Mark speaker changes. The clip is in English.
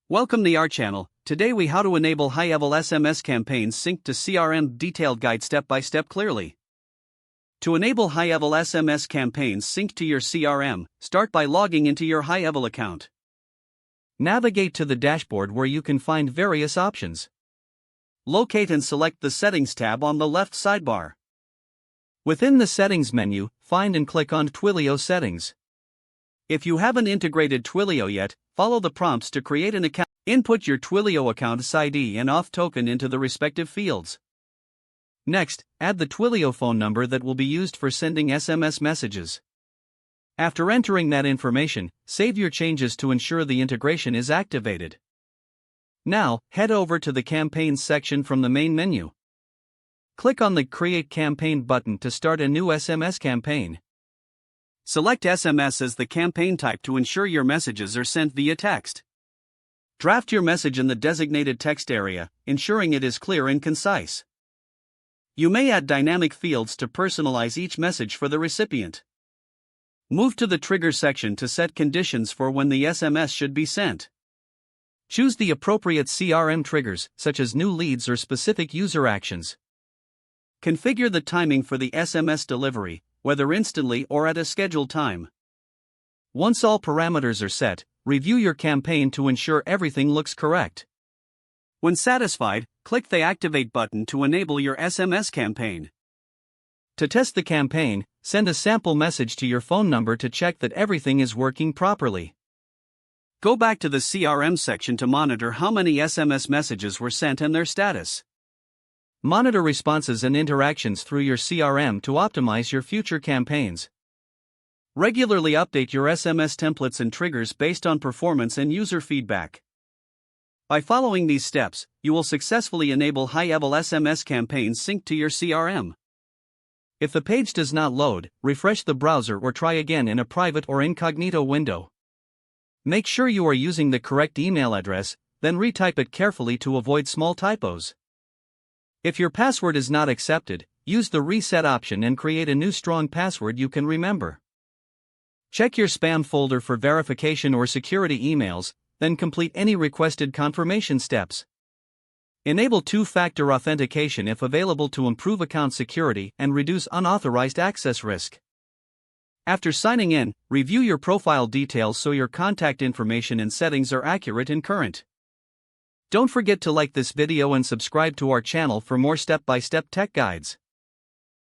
Speaker 1: Welcome to our channel. Today we how to enable HighLevel SMS campaigns synced to CRM detailed guide step by step clearly. To enable HighLevel SMS campaigns synced to your CRM, start by logging into your HighLevel account. Navigate to the dashboard where you can find various options. Locate and select the Settings tab on the left sidebar. Within the Settings menu, find and click on Twilio Settings. If you haven't integrated Twilio yet, follow the prompts to create an account. Input your Twilio account's ID and auth token into the respective fields. Next, add the Twilio phone number that will be used for sending SMS messages. After entering that information, save your changes to ensure the integration is activated. Now, head over to the Campaigns section from the main menu. Click on the Create Campaign button to start a new SMS campaign. Select SMS as the campaign type to ensure your messages are sent via text. Draft your message in the designated text area, ensuring it is clear and concise. You may add dynamic fields to personalize each message for the recipient. Move to the Trigger section to set conditions for when the SMS should be sent. Choose the appropriate CRM triggers, such as new leads or specific user actions. Configure the timing for the SMS delivery, whether instantly or at a scheduled time. Once all parameters are set, review your campaign to ensure everything looks correct. When satisfied, click the Activate button to enable your SMS campaign. To test the campaign, send a sample message to your phone number to check that everything is working properly. Go back to the CRM section to monitor how many SMS messages were sent and their status. Monitor responses and interactions through your CRM to optimize your future campaigns. Regularly update your SMS templates and triggers based on performance and user feedback. By following these steps, you will successfully enable HighLevel SMS campaigns synced to your CRM. If the page does not load, refresh the browser or try again in a private or incognito window. Make sure you are using the correct email address, then retype it carefully to avoid small typos. If your password is not accepted, use the reset option and create a new strong password you can remember. Check your spam folder for verification or security emails, then complete any requested confirmation steps. Enable two-factor authentication if available to improve account security and reduce unauthorized access risk. After signing in, review your profile details so your contact information and settings are accurate and current. Don't forget to like this video and subscribe to our channel for more step-by-step tech guides.